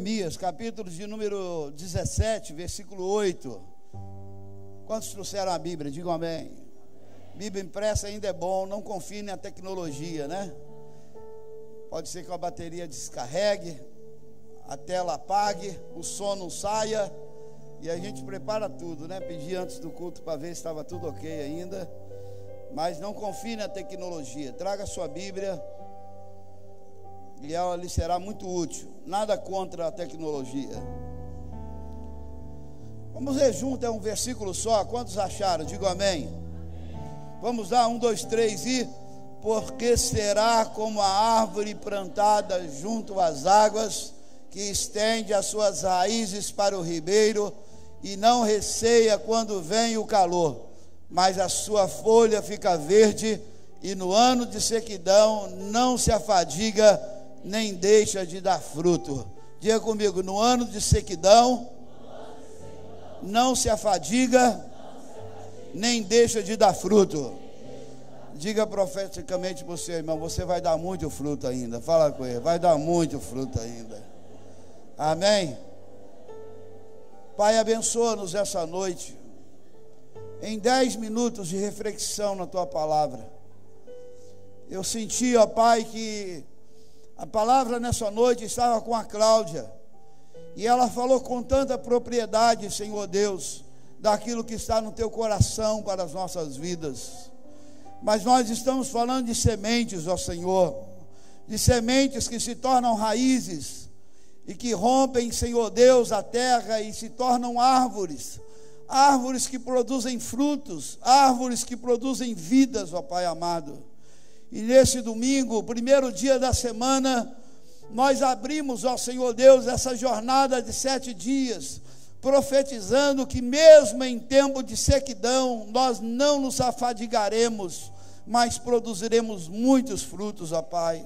Jeremias, capítulo de número 17, versículo 8. Quantos trouxeram a Bíblia? Digam amém. Bíblia impressa ainda é bom, não confie na tecnologia, né? Pode ser que a bateria descarregue, a tela apague, o som não saia, e a gente prepara tudo, né? Pedi antes do culto para ver se estava tudo ok ainda, mas não confie na tecnologia. Traga a sua Bíblia e ela lhe será muito útil. Nada contra a tecnologia. Vamos ler junto, é um versículo só. Quantos acharam? Digo amém. Vamos lá, 1, 2, 3 e... Porque será como a árvore plantada junto às águas, que estende as suas raízes para o ribeiro, e não receia quando vem o calor, mas a sua folha fica verde, e no ano de sequidão não se afadiga, nem deixa de dar fruto. Diga comigo, no ano de sequidão, não se afadiga, nem deixa de dar fruto. Diga profeticamente para o seu irmão, você vai dar muito fruto ainda. Fala com ele, vai dar muito fruto ainda. Amém? Pai, abençoa-nos essa noite, em 10 minutos de reflexão na Tua Palavra. Eu senti, ó Pai, que a palavra nessa noite estava com a Cláudia, e ela falou com tanta propriedade, Senhor Deus, daquilo que está no Teu coração para as nossas vidas. Mas nós estamos falando de sementes, ó Senhor, de sementes que se tornam raízes e que rompem, Senhor Deus, a terra e se tornam árvores, árvores que produzem frutos, árvores que produzem vidas, ó Pai amado. E nesse domingo, o primeiro dia da semana, nós abrimos, ó Senhor Deus, essa jornada de 7 dias, profetizando que mesmo em tempo de sequidão, nós não nos afadigaremos, mas produziremos muitos frutos, ó Pai.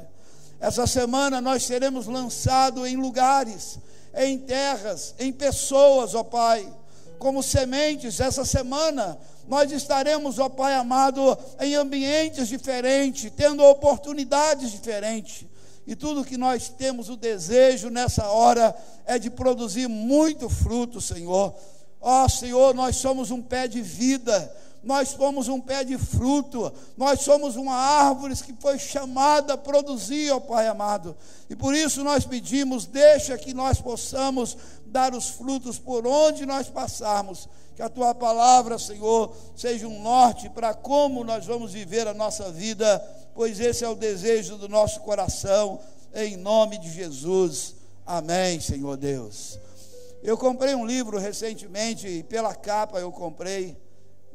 Essa semana nós seremos lançados em lugares, em terras, em pessoas, ó Pai, como sementes. Essa semana nós estaremos, ó Pai amado, em ambientes diferentes, tendo oportunidades diferentes. E tudo que nós temos o desejo nessa hora é de produzir muito fruto, Senhor. Ó Senhor, nós somos um pé de vida, nós somos um pé de fruto, nós somos uma árvore que foi chamada a produzir, ó Pai amado. E por isso nós pedimos, deixa que nós possamos dar os frutos por onde nós passarmos. Que a Tua palavra, Senhor, seja um norte para como nós vamos viver a nossa vida, pois esse é o desejo do nosso coração, em nome de Jesus, amém, Senhor Deus. Eu comprei um livro recentemente, e pela capa eu comprei,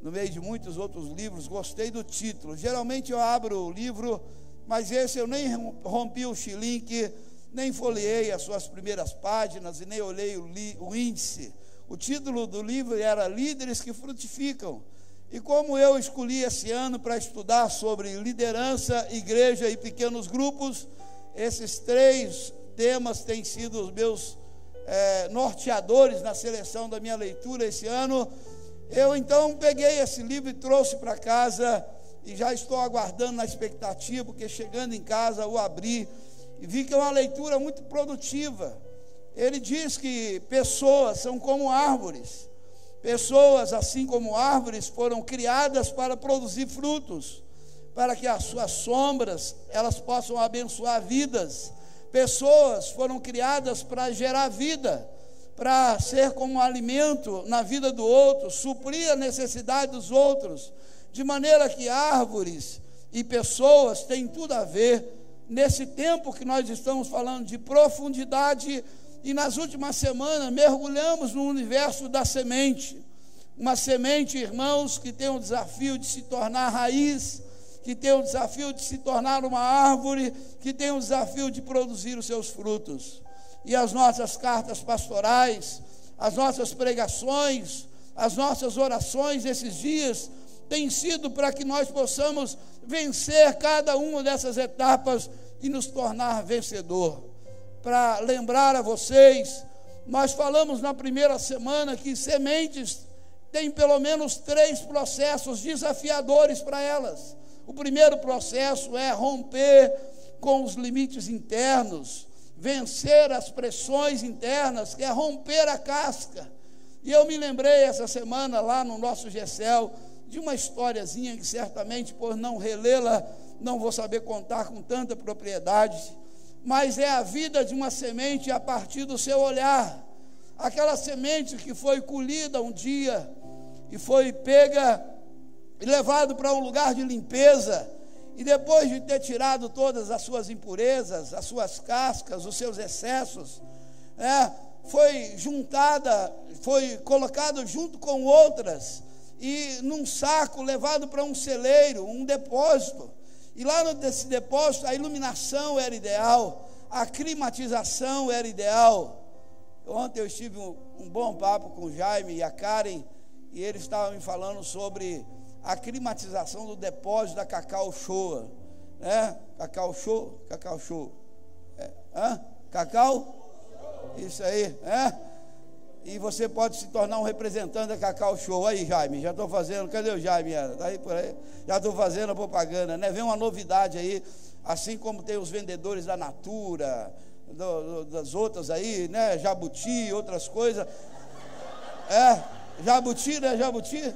no meio de muitos outros livros, gostei do título. Geralmente eu abro o livro, mas esse eu nem rompi o xilinque, nem folheei as suas primeiras páginas, e nem olhei o índice. O título do livro era Líderes que Frutificam. E como eu escolhi esse ano para estudar sobre liderança, igreja e pequenos grupos, esses 3 temas têm sido os meus norteadores na seleção da minha leitura esse ano. Eu então peguei esse livro e trouxe para casa, e já estou aguardando na expectativa, porque chegando em casa o abri, e vi que é uma leitura muito produtiva. Ele diz que pessoas são como árvores. Pessoas, assim como árvores, foram criadas para produzir frutos, para que as suas sombras, elas possam abençoar vidas. Pessoas foram criadas para gerar vida, para ser como alimento na vida do outro, suprir a necessidade dos outros, de maneira que árvores e pessoas têm tudo a ver, nesse tempo que nós estamos falando de profundidade. E nas últimas semanas mergulhamos no universo da semente. Uma semente, irmãos, que tem o desafio de se tornar raiz, que tem o desafio de se tornar uma árvore, que tem o desafio de produzir os seus frutos. E as nossas cartas pastorais, as nossas pregações, as nossas orações esses dias têm sido para que nós possamos vencer cada uma dessas etapas e nos tornar vencedor. Para lembrar a vocês, nós falamos na primeira semana que sementes têm pelo menos 3 processos desafiadores para elas. O primeiro processo é romper com os limites internos, vencer as pressões internas, que é romper a casca. E eu me lembrei essa semana lá no nosso GECEL de uma historiazinha que certamente por não relê-la não vou saber contar com tanta propriedade, mas é a vida de uma semente a partir do seu olhar. Aquela semente que foi colhida um dia e foi pega e levado para um lugar de limpeza, e depois de ter tirado todas as suas impurezas, as suas cascas, os seus excessos, foi juntada, foi colocado junto com outras, e num saco levado para um celeiro, um depósito. E lá nesse depósito a iluminação era ideal, a climatização era ideal. Ontem eu estive um bom papo com o Jaime e a Karen, e eles estavam me falando sobre a climatização do depósito da Cacau Show, né? Cacau Show? Cacau? Isso aí, E você pode se tornar um representante da Cacau Show. Aí, Jaime, já estou fazendo, cadê o Jaime? Está aí por aí? Já estou fazendo a propaganda, né? Vem uma novidade aí, assim como tem os vendedores da Natura, das outras aí, né? Jabuti, outras coisas. Jabuti, né? Jabuti?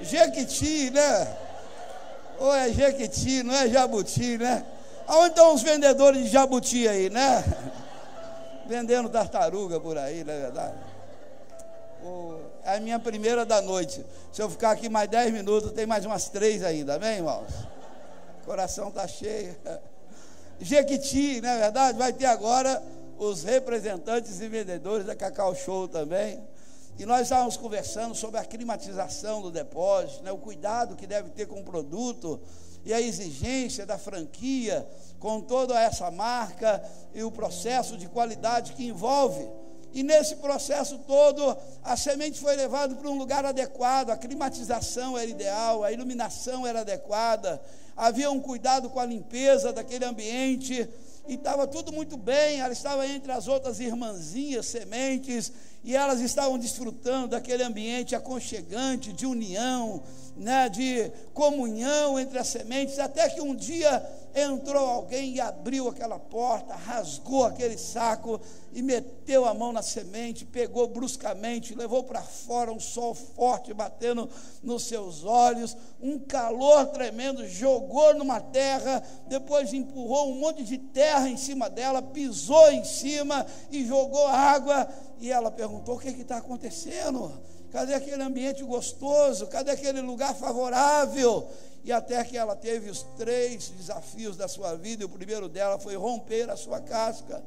Jequiti, né? Ou é Jequiti, não é Jabuti, né? Aonde estão os vendedores de Jabuti aí, né? Vendendo tartaruga por aí, não é verdade? É a minha primeira da noite. Se eu ficar aqui mais 10 minutos, tem mais umas 3 ainda, amém, irmãos? O coração está cheio. Jequiti, não é verdade? Vai ter agora os representantes e vendedores da Cacau Show também. E nós estávamos conversando sobre a climatização do depósito, né? O cuidado que deve ter com o produto e a exigência da franquia com toda essa marca e o processo de qualidade que envolve. E nesse processo todo, a semente foi levada para um lugar adequado, a climatização era ideal, a iluminação era adequada, havia um cuidado com a limpeza daquele ambiente, e estava tudo muito bem. Ela estava entre as outras irmãzinhas sementes, e elas estavam desfrutando daquele ambiente aconchegante, de união, né, de comunhão entre as sementes, até que um dia entrou alguém e abriu aquela porta, rasgou aquele saco e meteu a mão na semente, pegou bruscamente, levou para fora, um sol forte batendo nos seus olhos, um calor tremendo, jogou numa terra, depois empurrou um monte de terra em cima dela, pisou em cima e jogou água. E ela perguntou: o que está acontecendo? Cadê aquele ambiente gostoso? Cadê aquele lugar favorável? E até que ela teve os 3 desafios da sua vida, e o primeiro dela foi romper a sua casca,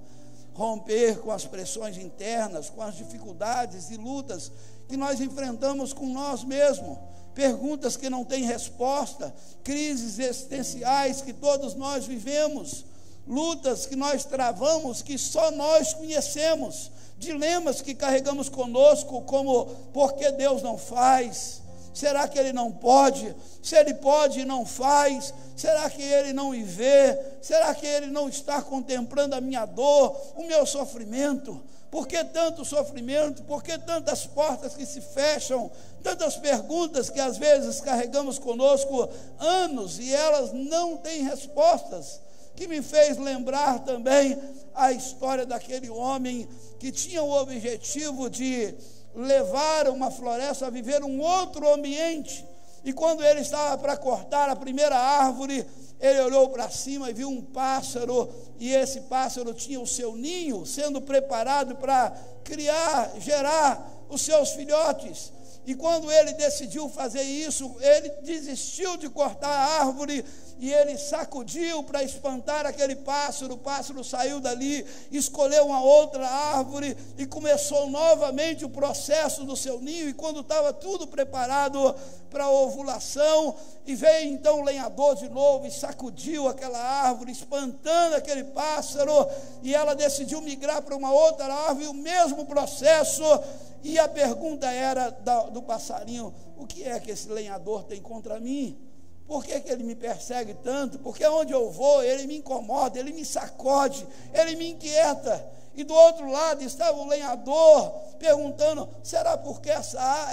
romper com as pressões internas, com as dificuldades e lutas que nós enfrentamos com nós mesmos, perguntas que não têm resposta, crises existenciais que todos nós vivemos, lutas que nós travamos, que só nós conhecemos, dilemas que carregamos conosco, como: por que Deus não faz? Será que Ele não pode? Se Ele pode e não faz, será que Ele não me vê? Será que Ele não está contemplando a minha dor, o meu sofrimento? Por que tanto sofrimento? Por que tantas portas que se fecham? Tantas perguntas que às vezes carregamos conosco anos e elas não têm respostas. Que me fez lembrar também a história daquele homem que tinha o objetivo de levar uma floresta a viver um outro ambiente, e quando ele estava para cortar a primeira árvore, ele olhou para cima e viu um pássaro, e esse pássaro tinha o seu ninho sendo preparado para criar, gerar os seus filhotes. E quando ele decidiu fazer isso, ele desistiu de cortar a árvore, e ele sacudiu para espantar aquele pássaro. O pássaro saiu dali, escolheu uma outra árvore e começou novamente o processo do seu ninho. E quando estava tudo preparado para a ovulação, e veio então o lenhador de novo e sacudiu aquela árvore, espantando aquele pássaro, e ela decidiu migrar para uma outra árvore, o mesmo processo. E a pergunta era do passarinho: o que é que esse lenhador tem contra mim? Por que ele me persegue tanto? Porque onde eu vou, ele me incomoda, ele me sacode, ele me inquieta. E do outro lado estava o lenhador, perguntando: será porque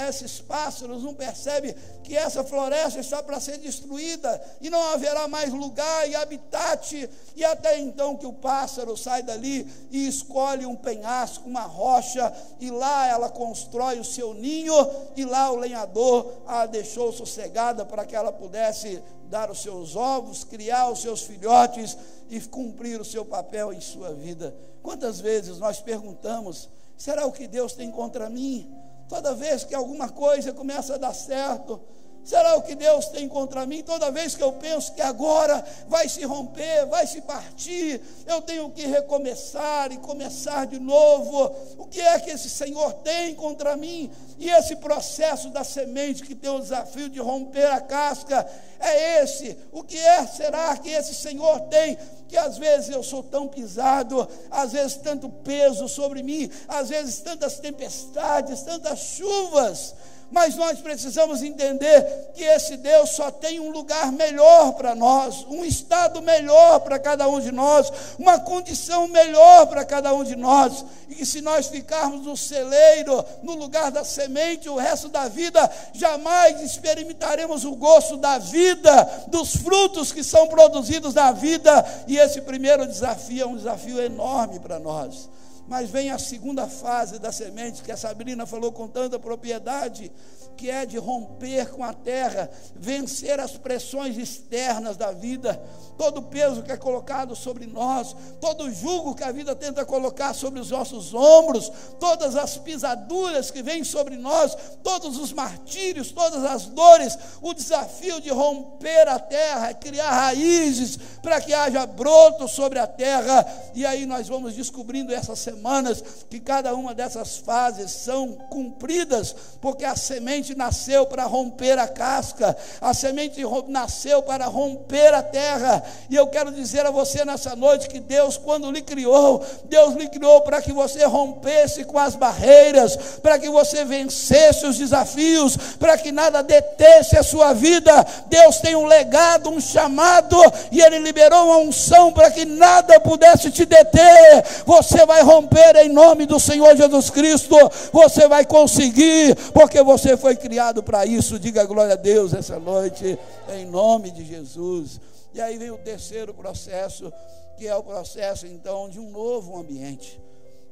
esses pássaros não percebem que essa floresta está para ser destruída e não haverá mais lugar e habitat? E até então que o pássaro sai dali e escolhe um penhasco, uma rocha, e lá ela constrói o seu ninho, e lá o lenhador a deixou sossegada para que ela pudesse dar os seus ovos, criar os seus filhotes e cumprir o seu papel em sua vida. Quantas vezes nós perguntamos: será o que Deus tem contra mim? Toda vez que alguma coisa começa a dar certo, será o que Deus tem contra mim? Toda vez que eu penso que agora vai se romper, vai se partir, eu tenho que recomeçar e começar de novo. O que é que esse Senhor tem contra mim? E esse processo da semente que tem o desafio de romper a casca é esse. O que será que esse Senhor tem? Que às vezes eu sou tão pisado, às vezes tanto peso sobre mim, às vezes tantas tempestades, tantas chuvas, mas nós precisamos entender que esse Deus só tem um lugar melhor para nós, um estado melhor para cada um de nós, uma condição melhor para cada um de nós, e que se nós ficarmos no celeiro, no lugar da semente, o resto da vida, jamais experimentaremos o gosto da vida, dos frutos que são produzidos na vida. E esse primeiro desafio é um desafio enorme para nós. Mas vem a segunda fase da semente, que a Sabrina falou com tanta propriedade, que é de romper com a terra, vencer as pressões externas da vida, todo o peso que é colocado sobre nós, todo o jugo que a vida tenta colocar sobre os nossos ombros, todas as pisaduras que vêm sobre nós, todos os martírios, todas as dores, o desafio de romper a terra, criar raízes para que haja broto sobre a terra. E aí nós vamos descobrindo essas semanas que cada uma dessas fases são cumpridas, porque a semente nasceu para romper a casca, a semente nasceu para romper a terra. E eu quero dizer a você nessa noite que Deus, quando lhe criou, Deus lhe criou para que você rompesse com as barreiras, para que você vencesse os desafios, para que nada detesse a sua vida. Deus tem um legado, um chamado, e Ele liberou uma unção para que nada pudesse te deter. Você vai romper em nome do Senhor Jesus Cristo, você vai conseguir, porque você foi criado para isso. Diga glória a Deus essa noite, em nome de Jesus. E aí vem o terceiro processo, que é o processo então de um novo ambiente,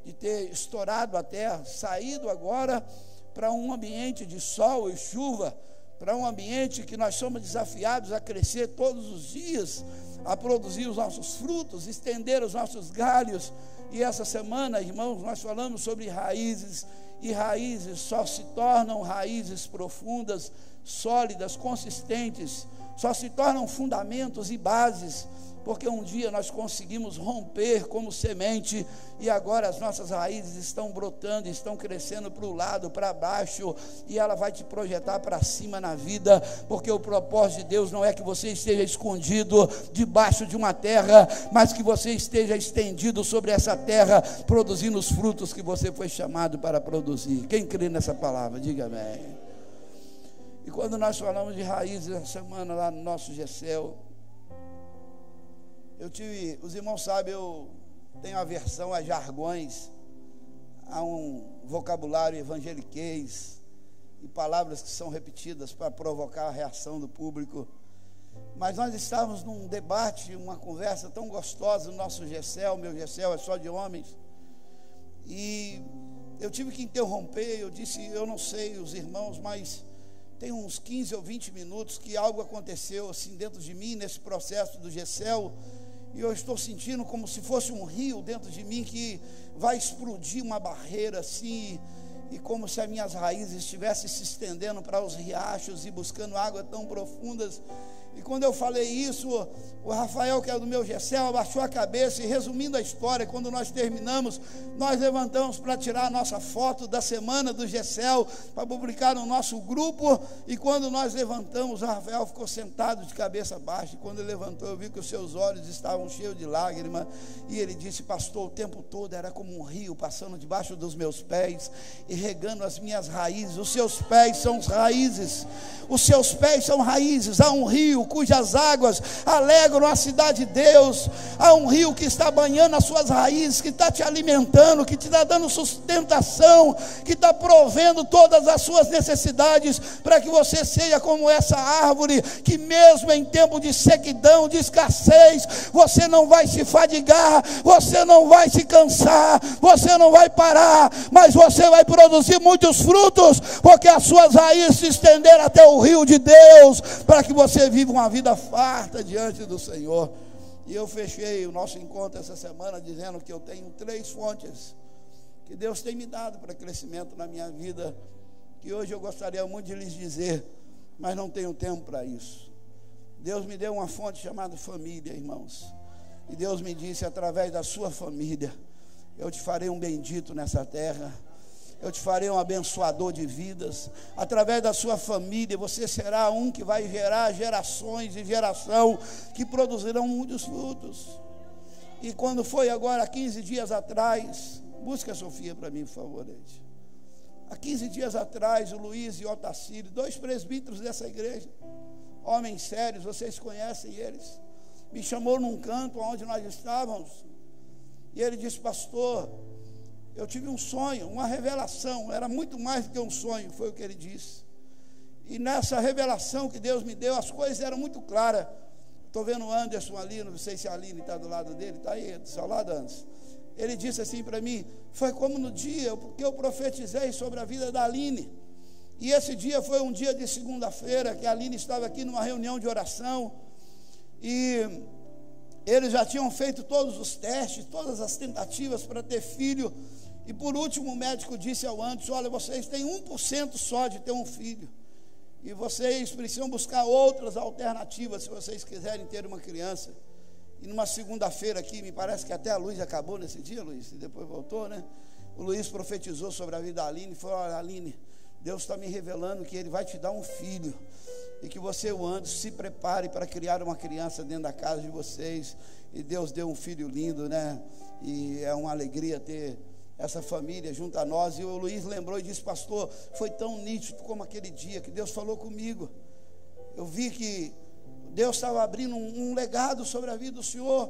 de ter estourado a terra, saído agora para um ambiente de sol e chuva, para um ambiente que nós somos desafiados a crescer todos os dias, a produzir os nossos frutos, estender os nossos galhos. E essa semana, irmãos, nós falamos sobre raízes, e raízes só se tornam raízes profundas, sólidas, consistentes, só se tornam fundamentos e bases, porque um dia nós conseguimos romper como semente, e agora as nossas raízes estão brotando, estão crescendo para o lado, para baixo, e ela vai te projetar para cima na vida, porque o propósito de Deus não é que você esteja escondido debaixo de uma terra, mas que você esteja estendido sobre essa terra, produzindo os frutos que você foi chamado para produzir. Quem crê nessa palavra, diga amém. E quando nós falamos de raízes essa semana lá no nosso GECEL, os irmãos sabem, eu tenho aversão a jargões, a um vocabulário evangeliquez e palavras que são repetidas para provocar a reação do público. Mas nós estávamos num debate, uma conversa tão gostosa no nosso GECEL, meu GECEL é só de homens, e eu tive que interromper. Eu disse: eu não sei os irmãos, mas tem uns 15 ou 20 minutos que algo aconteceu assim dentro de mim, nesse processo do GECEL, e eu estou sentindo como se fosse um rio dentro de mim que vai explodir uma barreira assim, e como se as minhas raízes estivessem se estendendo para os riachos e buscando águas tão profundas. E quando eu falei isso, o Rafael, que é do meu GECEL, abaixou a cabeça. E resumindo a história, quando nós terminamos, nós levantamos para tirar a nossa foto da semana do GECEL, para publicar no nosso grupo. E quando nós levantamos, o Rafael ficou sentado de cabeça baixa. E quando ele levantou, eu vi que os seus olhos estavam cheios de lágrimas. E ele disse: pastor, o tempo todo era como um rio passando debaixo dos meus pés e regando as minhas raízes. Os seus pés são raízes. Os seus pés são raízes. Há um rio rio cujas águas alegram a cidade de Deus. Há um rio que está banhando as suas raízes, que está te alimentando, que te está dando sustentação, que está provendo todas as suas necessidades, para que você seja como essa árvore, que mesmo em tempo de sequidão, de escassez, você não vai se fadigar, você não vai se cansar, você não vai parar, mas você vai produzir muitos frutos, porque as suas raízes se estenderam até o rio de Deus, para que você viva uma vida farta diante do Senhor. E eu fechei o nosso encontro essa semana dizendo que eu tenho 3 fontes que Deus tem me dado para crescimento na minha vida, que hoje eu gostaria muito de lhes dizer, mas não tenho tempo para isso. Deus me deu uma fonte chamada família, irmãos, e Deus me disse: através da sua família eu te farei um bendito nessa terra, eu te farei um abençoador de vidas. Através da sua família você será um que vai gerar gerações e geração que produzirão muitos frutos. E quando foi agora 15 dias atrás, busca a Sofia para mim, por favor, Leite. Há 15 dias atrás, o Luiz e o Otacílio, 2 presbíteros dessa igreja, homens sérios, vocês conhecem eles, me chamou num canto onde nós estávamos, e ele disse: pastor, eu tive um sonho, uma revelação, era muito mais do que um sonho, foi o que ele disse. E nessa revelação que Deus me deu, as coisas eram muito claras. Estou vendo o Anderson ali, não sei se a Aline está do lado dele, está aí, do seu lado, Anderson. Ele disse assim para mim: foi como no dia que eu profetizei sobre a vida da Aline. E esse dia foi um dia de segunda-feira, que a Aline estava aqui numa reunião de oração, e eles já tinham feito todos os testes, todas as tentativas para ter filho, e por último o médico disse ao Anderson: olha, vocês têm 1% só de ter um filho, e vocês precisam buscar outras alternativas se vocês quiserem ter uma criança. E numa segunda-feira aqui, me parece que até a luz acabou nesse dia, Luiz, e depois voltou, né? O Luiz profetizou sobre a vida da Aline e falou: olha, Aline, Deus está me revelando que Ele vai te dar um filho, e que você, o Anderson, se prepare para criar uma criança dentro da casa de vocês. E Deus deu um filho lindo, né? E é uma alegria ter essa família junto a nós. E o Luiz lembrou e disse: pastor, foi tão nítido como aquele dia que Deus falou comigo. Eu vi que Deus estava abrindo um legado sobre a vida do senhor,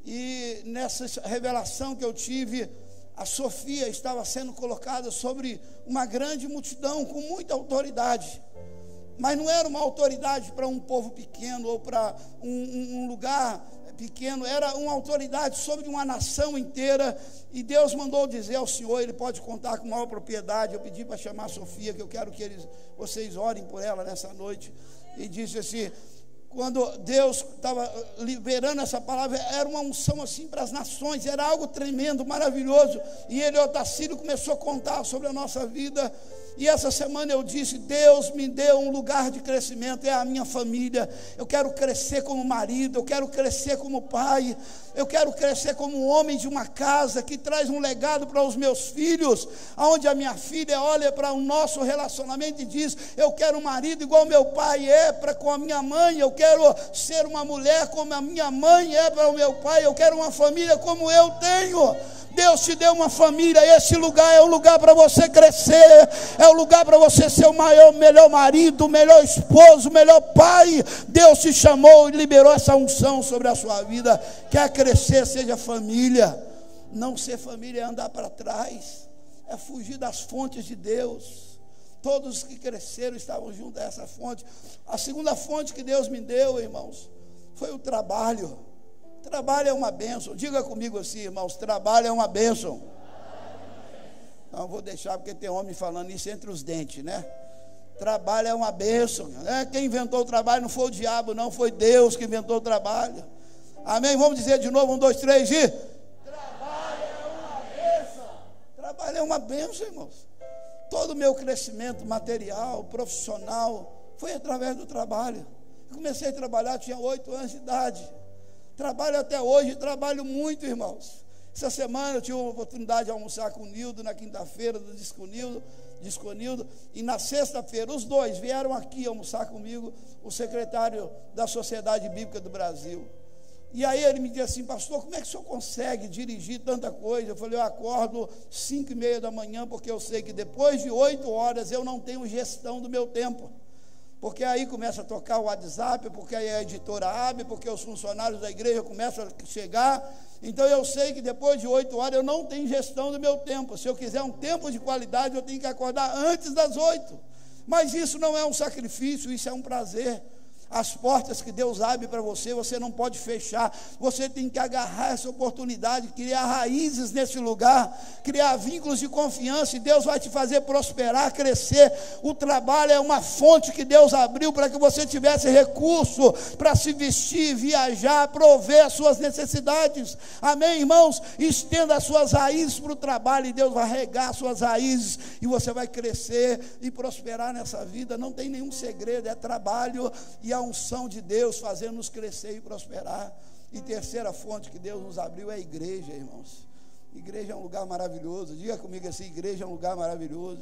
e nessa revelação que eu tive, a Sofia estava sendo colocada sobre uma grande multidão com muita autoridade, mas não era uma autoridade para um povo pequeno ou para um lugar pequeno, era uma autoridade sobre uma nação inteira. E Deus mandou dizer ao senhor: ele pode contar com maior propriedade. Eu pedi para chamar a Sofia, que eu quero que vocês orem por ela nessa noite. E disse assim: quando Deus estava liberando essa palavra, era uma unção assim para as nações, era algo tremendo, maravilhoso. E ele, Otacílio, começou a contar sobre a nossa vida. E essa semana eu disse: Deus me deu um lugar de crescimento, é a minha família. Eu quero crescer como marido, eu quero crescer como pai, eu quero crescer como homem de uma casa que traz um legado para os meus filhos, onde a minha filha olha para o nosso relacionamento e diz: eu quero um marido igual meu pai é para com a minha mãe, eu quero ser uma mulher como a minha mãe é para o meu pai, eu quero uma família como eu tenho. Deus te deu uma família, esse lugar é o lugar para você crescer, é o lugar para você ser o melhor marido, o melhor esposo, o melhor pai. Deus te chamou e liberou essa unção sobre a sua vida. Quer crescer, seja família. Não ser família é andar para trás, é fugir das fontes de Deus. Todos os que cresceram estavam junto a essa fonte. A segunda fonte que Deus me deu, irmãos, foi o trabalho. Trabalho é uma bênção. Diga comigo assim, irmãos: trabalho é uma bênção. Não vou deixar, porque tem homem falando isso entre os dentes, né? Trabalho é uma bênção, né? Quem inventou o trabalho não foi o diabo, não, foi Deus que inventou o trabalho. Amém? Vamos dizer de novo, 1, 2, 3 e... trabalho é uma bênção. Trabalho é uma bênção, irmãos. Todo o meu crescimento material, profissional, foi através do trabalho. Eu comecei a trabalhar, tinha 8 anos de idade. Trabalho até hoje, trabalho muito, irmãos. Essa semana eu tive a oportunidade de almoçar com o Nildo, na quinta-feira do Disco Nildo, e na sexta-feira os dois vieram aqui almoçar comigo, o secretário da Sociedade Bíblica do Brasil. E aí ele me disse assim: pastor, como é que o senhor consegue dirigir tanta coisa? Eu falei: eu acordo 5:30 da manhã, porque eu sei que depois de 8 horas eu não tenho gestão do meu tempo. porque aí começa a tocar o WhatsApp, porque aí a editora abre, porque os funcionários da igreja começam a chegar. Então eu sei que depois de 8 horas eu não tenho gestão do meu tempo. Se eu quiser um tempo de qualidade, eu tenho que acordar antes das 8. Mas isso não é um sacrifício, isso é um prazer. As portas que Deus abre para você, você não pode fechar. Você tem que agarrar essa oportunidade, criar raízes nesse lugar, criar vínculos de confiança, e Deus vai te fazer prosperar, crescer. O trabalho é uma fonte que Deus abriu para que você tivesse recurso para se vestir, viajar, prover as suas necessidades. Amém, irmãos? Estenda as suas raízes para o trabalho, e Deus vai regar as suas raízes, e você vai crescer e prosperar nessa vida. Não tem nenhum segredo, é trabalho e a unção de Deus fazendo-nos crescer e prosperar. E terceira fonte que Deus nos abriu é a igreja, irmãos. Igreja é um lugar maravilhoso. Diga comigo assim: igreja é um lugar maravilhoso.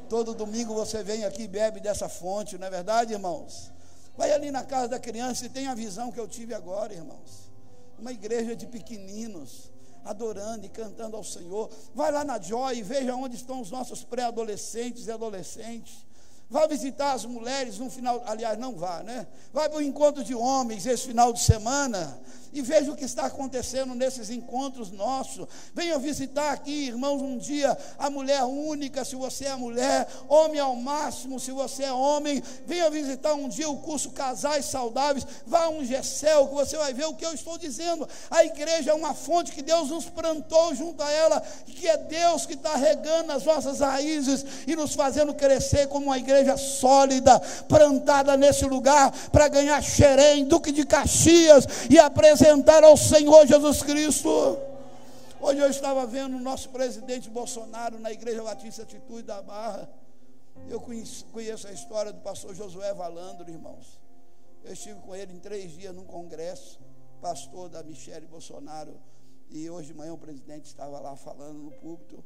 Todo domingo você vem aqui e bebe dessa fonte, não é verdade, irmãos? Vai ali na casa da criança e tem a visão que eu tive agora, irmãos. Uma igreja de pequeninos, adorando e cantando ao Senhor. Vai lá na Joy e veja onde estão os nossos pré-adolescentes e adolescentes. Vai visitar as mulheres no final, aliás, não vá, né? Vai para o encontro de homens esse final de semana e veja o que está acontecendo nesses encontros nossos. Venha visitar aqui, irmãos, um dia a mulher única, se você é mulher, homem ao máximo, se você é homem. Venha visitar um dia o curso Casais Saudáveis. Vá a um GECEL, que você vai ver o que eu estou dizendo. A igreja é uma fonte que Deus nos plantou junto a ela, que é Deus que está regando as nossas raízes e nos fazendo crescer como uma igreja sólida, plantada nesse lugar, para ganhar Xerém, Duque de Caxias, e apresentar ao Senhor Jesus Cristo. Hoje eu estava vendo o nosso presidente Bolsonaro na Igreja Batista Atitude da Barra. Eu conheço a história do pastor Josué Valandro, irmãos. Eu estive com ele em 3 dias num congresso, pastor da Michele Bolsonaro, e hoje de manhã o presidente estava lá falando no púlpito.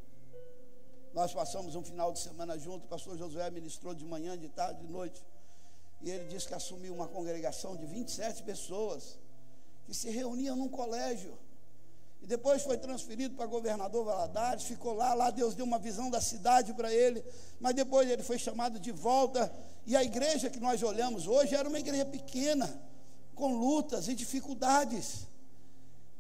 Nós passamos um final de semana junto. O pastor Josué ministrou de manhã, de tarde, de noite, e ele disse que assumiu uma congregação de 27 pessoas, que se reuniam num colégio, e depois foi transferido para Governador Valadares, ficou lá Deus deu uma visão da cidade para ele, mas depois ele foi chamado de volta, e a igreja que nós olhamos hoje era uma igreja pequena, com lutas e dificuldades.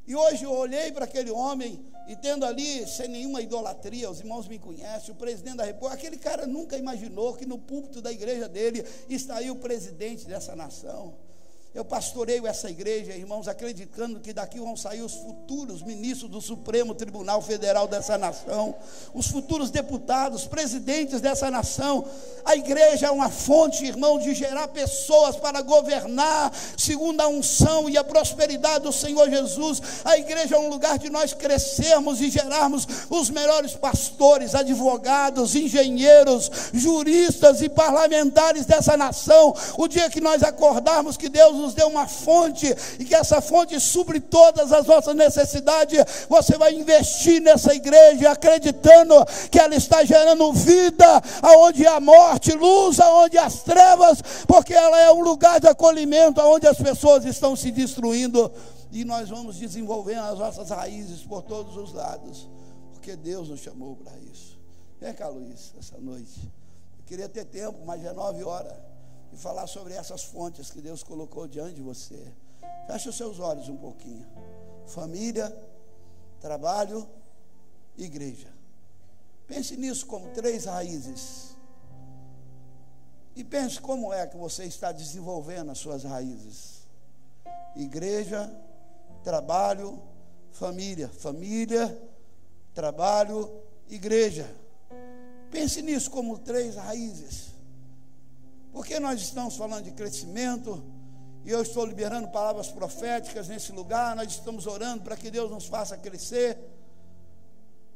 E hoje eu olhei para aquele homem, e tendo ali, sem nenhuma idolatria, os irmãos me conhecem, o presidente da República, aquele cara nunca imaginou que no púlpito da igreja dele estaria o presidente dessa nação. Eu pastoreio essa igreja, irmãos, acreditando que daqui vão sair os futuros ministros do Supremo Tribunal Federal dessa nação, os futuros deputados, presidentes dessa nação. A igreja é uma fonte, irmão, de gerar pessoas para governar segundo a unção e a prosperidade do Senhor Jesus. A igreja é um lugar de nós crescermos e gerarmos os melhores pastores, advogados, engenheiros, juristas e parlamentares dessa nação. O dia que nós acordarmos que Deus nos deu uma fonte, e que essa fonte supre todas as nossas necessidades, você vai investir nessa igreja, acreditando que ela está gerando vida aonde há morte, luz aonde há as trevas, porque ela é um lugar de acolhimento aonde as pessoas estão se destruindo, e nós vamos desenvolvendo as nossas raízes por todos os lados, porque Deus nos chamou para isso. Vem cá, Luiz, essa noite eu queria ter tempo, mas já é 9 horas, e falar sobre essas fontes que Deus colocou diante de você. Feche os seus olhos um pouquinho. Família, trabalho, igreja. Pense nisso como 3 raízes. E pense como é que você está desenvolvendo as suas raízes. Igreja, trabalho, família. Família, trabalho, igreja. Pense nisso como 3 raízes. Porque nós estamos falando de crescimento, e eu estou liberando palavras proféticas nesse lugar, nós estamos orando para que Deus nos faça crescer.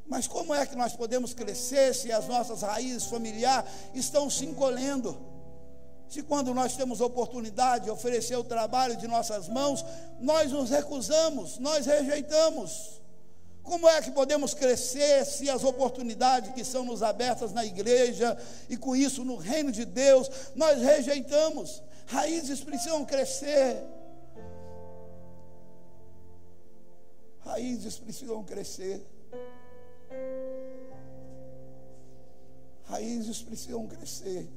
Mas como é que nós podemos crescer se as nossas raízes familiares estão se encolhendo? Se quando nós temos oportunidade de oferecer o trabalho de nossas mãos, nós nos recusamos, nós rejeitamos. Como é que podemos crescer se as oportunidades que são nos abertas na igreja, e com isso no reino de Deus, nós rejeitamos? Raízes precisam crescer. Raízes precisam crescer. Raízes precisam crescer.